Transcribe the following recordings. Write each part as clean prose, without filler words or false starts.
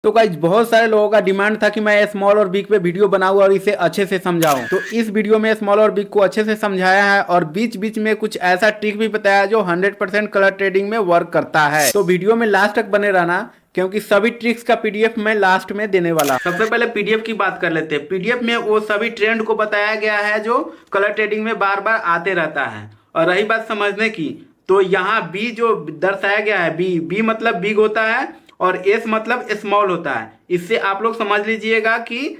तो गाइज बहुत सारे लोगों का डिमांड था कि मैं स्मॉल और बिग पे वीडियो बनाऊं और इसे अच्छे से समझाऊं। तो इस वीडियो में स्मॉल और बिग को अच्छे से समझाया है और बीच बीच में कुछ ऐसा ट्रिक भी बताया जो 100% कलर ट्रेडिंग में वर्क करता है। तो वीडियो में लास्ट तक बने रहना क्योंकि सभी ट्रिक्स का पीडीएफ मैं लास्ट में देने वाला। सबसे पहले पीडीएफ की बात कर लेते हैं। पीडीएफ में वो सभी ट्रेंड को बताया गया है जो कलर ट्रेडिंग में बार बार आते रहता है। और रही बात समझने की, तो यहाँ बी जो दर्शाया गया है, बी बी मतलब बिग होता है और एस मतलब स्मॉल होता है। इससे आप लोग समझ लीजिएगा कि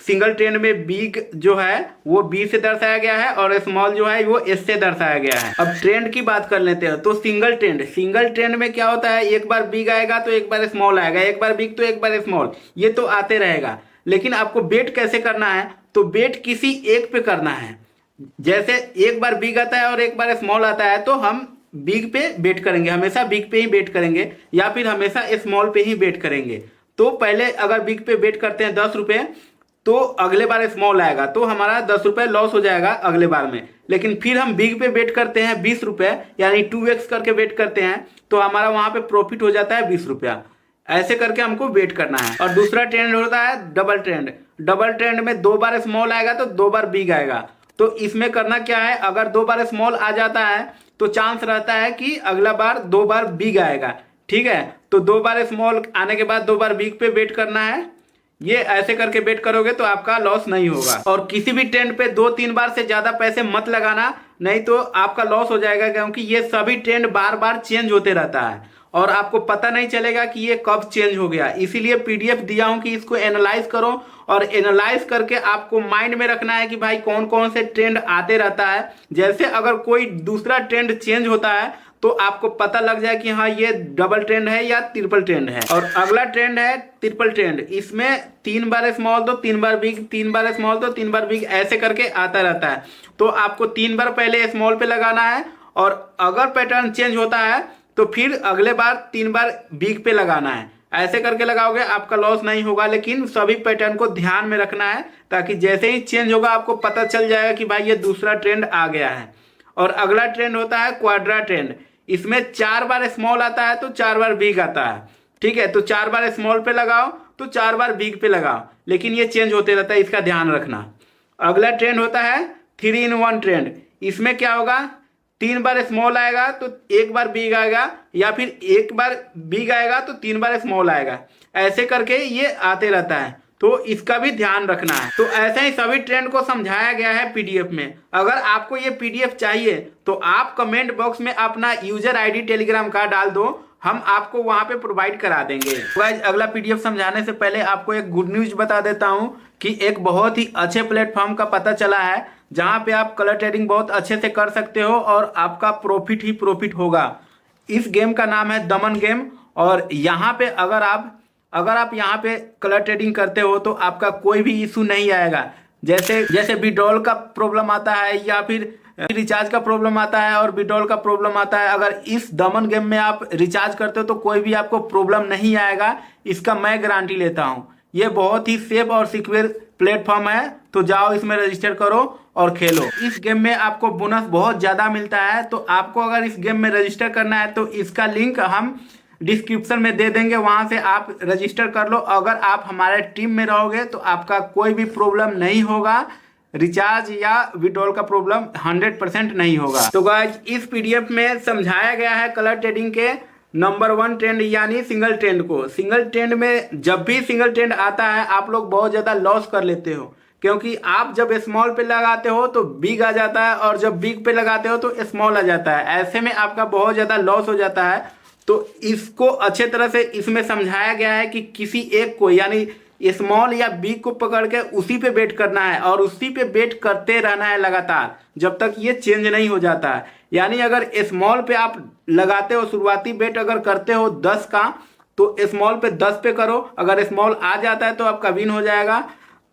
सिंगल ट्रेंड में बिग जो है वो बी से दर्शाया गया है और स्मॉल जो है वो एस से दर्शाया गया है। अब ट्रेंड की बात कर लेते हैं। तो सिंगल ट्रेंड में क्या होता है, एक बार बिग आएगा तो एक बार स्मॉल आएगा, एक बार बिग तो एक बार स्मॉल, ये तो आते रहेगा। लेकिन आपको बेट कैसे करना है, तो बेट किसी एक पे करना है। जैसे एक बार बिग आता है और एक बार स्मॉल आता है तो हम बिग पे बेट करेंगे, हमेशा बिग पे ही बेट करेंगे या फिर हमेशा स्मॉल पे ही बेट करेंगे। तो पहले अगर बिग पे बेट करते हैं 10 रुपये तो अगले बार स्मॉल आएगा तो हमारा 10 रुपये लॉस हो जाएगा अगले बार में। लेकिन फिर हम बिग पे बेट करते हैं 20 रुपये यानी 2x करके बेट करते हैं तो हमारा वहां पे प्रॉफिट हो जाता है 20 रुपया। ऐसे करके हमको वेट करना है। और दूसरा ट्रेंड होता है डबल ट्रेंड। डबल ट्रेंड में 2 बार स्मॉल आएगा तो 2 बार बिग आएगा। तो इसमें करना क्या है, अगर 2 बार स्मॉल आ जाता है तो चांस रहता है कि अगला बार 2 बार बिग आएगा। ठीक है, तो 2 बार स्मॉल आने के बाद 2 बार बिग पे बेट करना है। ये ऐसे करके बेट करोगे तो आपका लॉस नहीं होगा। और किसी भी ट्रेंड पे 2-3 बार से ज्यादा पैसे मत लगाना, नहीं तो आपका लॉस हो जाएगा क्योंकि ये सभी ट्रेंड बार बार चेंज होते रहता है और आपको पता नहीं चलेगा कि ये कब चेंज हो गया। इसीलिए पीडीएफ दिया हूं कि इसको एनालाइज करो और एनालाइज करके आपको माइंड में रखना है कि भाई कौन कौन से ट्रेंड आते रहता है। जैसे अगर कोई दूसरा ट्रेंड चेंज होता है तो आपको पता लग जाए कि हाँ ये डबल ट्रेंड है या ट्रिपल ट्रेंड है। और अगला ट्रेंड है ट्रिपल ट्रेंड। इसमें 3 बार स्मॉल तो 3 बार बिग, 3 बार स्मॉल तो 3 बार बिग, ऐसे करके आता रहता है। तो आपको 3 बार पहले स्मॉल पे लगाना है और अगर पैटर्न चेंज होता है तो फिर अगले बार 3 बार बिग पे लगाना है। ऐसे करके लगाओगे आपका लॉस नहीं होगा। लेकिन सभी पैटर्न को ध्यान में रखना है ताकि जैसे ही चेंज होगा आपको पता चल जाएगा कि भाई ये दूसरा ट्रेंड आ गया है। और अगला ट्रेंड होता है क्वाड्रा ट्रेंड। इसमें 4 बार स्मॉल आता है तो 4 बार बिग आता है। ठीक है, तो 4 बार स्मॉल पे लगाओ तो 4 बार बिग पे लगाओ, लेकिन ये चेंज होते रहता है, इसका ध्यान रखना। अगला ट्रेंड होता है 3 in 1 ट्रेंड। इसमें क्या होगा, 3 बार स्मॉल आएगा तो 1 बार बिग आएगा या फिर 1 बार बिग आएगा तो 3 बार स्मॉल आएगा। ऐसे करके ये आते रहता है, तो इसका भी ध्यान रखना है। तो ऐसे ही सभी ट्रेंड को समझाया गया है पीडीएफ में। अगर आपको ये पीडीएफ चाहिए तो आप कमेंट बॉक्स में अपना यूजर आईडी टेलीग्राम का डाल दो, हम आपको वहां पे प्रोवाइड करा देंगे। गाइस अगला पीडीएफ समझाने से पहले आपको एक गुड न्यूज बता देता हूं कि एक बहुत ही अच्छे प्लेटफॉर्म का पता चला है जहां पे आप कलर ट्रेडिंग बहुत अच्छे से कर सकते हो और आपका प्रॉफिट ही प्रॉफिट होगा। इस गेम का नाम है दमन गेम। और यहाँ पे अगर आप यहाँ पे कलर ट्रेडिंग करते हो तो आपका कोई भी इशू नहीं आएगा। जैसे विड्रॉल का प्रॉब्लम आता है या फिर रिचार्ज का प्रॉब्लम आता है और विड्रॉल का प्रॉब्लम आता है, अगर इस दमन गेम में आप रिचार्ज करते हो तो कोई भी आपको प्रॉब्लम नहीं आएगा। इसका मैं गारंटी लेता हूँ। ये बहुत ही सेफ और सिक्योर प्लेटफॉर्म है, तो जाओ इसमें रजिस्टर करो और खेलो। इस गेम में आपको बोनस बहुत ज़्यादा मिलता है। तो आपको अगर इस गेम में रजिस्टर करना है तो इसका लिंक हम डिस्क्रिप्शन में दे देंगे, वहां से आप रजिस्टर कर लो। अगर आप हमारे टीम में रहोगे तो आपका कोई भी प्रॉब्लम नहीं होगा, रिचार्ज या विड्रॉल का प्रॉब्लम 100% नहीं होगा। तो गाइस इस पीडीएफ में समझाया गया है कलर ट्रेडिंग के नंबर 1 ट्रेंड यानी सिंगल ट्रेंड को। सिंगल ट्रेंड में जब भी सिंगल ट्रेंड आता है आप लोग बहुत ज्यादा लॉस कर लेते हो, क्योंकि आप जब स्मॉल पे लगाते हो तो बिग आ जाता है और जब बिग पे लगाते हो तो स्मॉल आ जाता है। ऐसे में आपका बहुत ज्यादा लॉस हो जाता है। तो इसको अच्छे तरह से इसमें समझाया गया है कि किसी एक को यानी स्मॉल या बिग को पकड़ के उसी पे बेट करना है और उसी पे बेट करते रहना है लगातार जब तक ये चेंज नहीं हो जाता है। यानी अगर स्मॉल पे आप लगाते हो, शुरुआती बेट अगर करते हो 10 का तो स्मॉल पे 10 पे करो। अगर स्मॉल आ जाता है तो आपका विन हो जाएगा।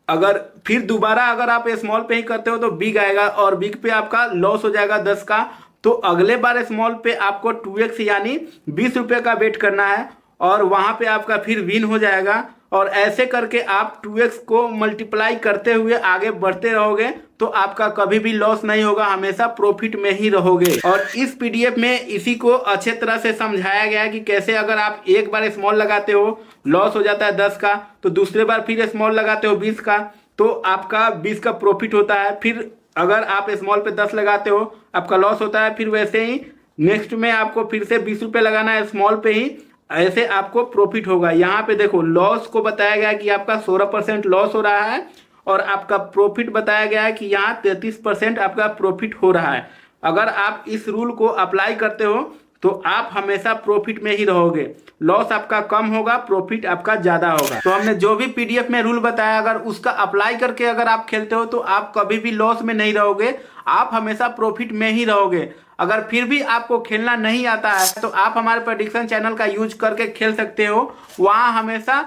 अगर फिर दोबारा अगर आप स्मॉल पे ही करते हो तो बिग आएगा और बिग पे आपका लॉस हो जाएगा 10 का। तो अगले बार स्मॉल पे आपको 2x यानी 20 रुपये का बेट करना है और वहां पे आपका फिर विन हो जाएगा और ऐसे करके आप 2x को मल्टीप्लाई करते हुए आगे बढ़ते रहोगे तो आपका कभी भी लॉस नहीं होगा, हमेशा प्रॉफिट में ही रहोगे। और इस पीडीएफ में इसी को अच्छे तरह से समझाया गया है कि कैसे अगर आप एक बार स्मॉल लगाते हो लॉस हो जाता है 10 का, तो दूसरे बार फिर स्मॉल लगाते हो 20 का तो आपका 20 का प्रॉफिट होता है। फिर अगर आप स्मॉल पे 10 लगाते हो आपका लॉस होता है, फिर वैसे ही नेक्स्ट में आपको फिर से 20 रुपये लगाना है स्मॉल पे ही, ऐसे आपको प्रॉफिट होगा। यहाँ पे देखो लॉस को बताया गया कि आपका 16% लॉस हो रहा है और आपका प्रॉफिट बताया गया है कि यहाँ 33% आपका प्रॉफिट हो रहा है। अगर आप इस रूल को अप्लाई करते हो तो आप हमेशा प्रॉफिट में ही रहोगे, लॉस आपका कम होगा, प्रॉफिट आपका ज्यादा होगा। तो हमने जो भी पीडीएफ में रूल बताया अगर उसका अप्लाई करके अगर आप खेलते हो तो आप कभी भी लॉस में नहीं रहोगे, आप हमेशा प्रॉफिट में ही रहोगे। अगर फिर भी आपको खेलना नहीं आता है तो आप हमारे प्रेडिक्शन चैनल का यूज करके खेल सकते हो, वहां हमेशा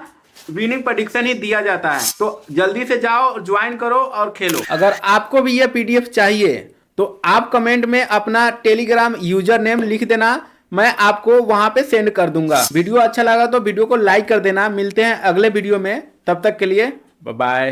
विनिंग प्रेडिक्शन ही दिया जाता है। तो जल्दी से जाओ ज्वाइन करो और खेलो। अगर आपको भी ये पीडीएफ चाहिए तो आप कमेंट में अपना टेलीग्राम यूजर नेम लिख देना, मैं आपको वहां पे सेंड कर दूंगा। वीडियो अच्छा लगा तो वीडियो को लाइक कर देना। मिलते हैं अगले वीडियो में, तब तक के लिए बाय बाय।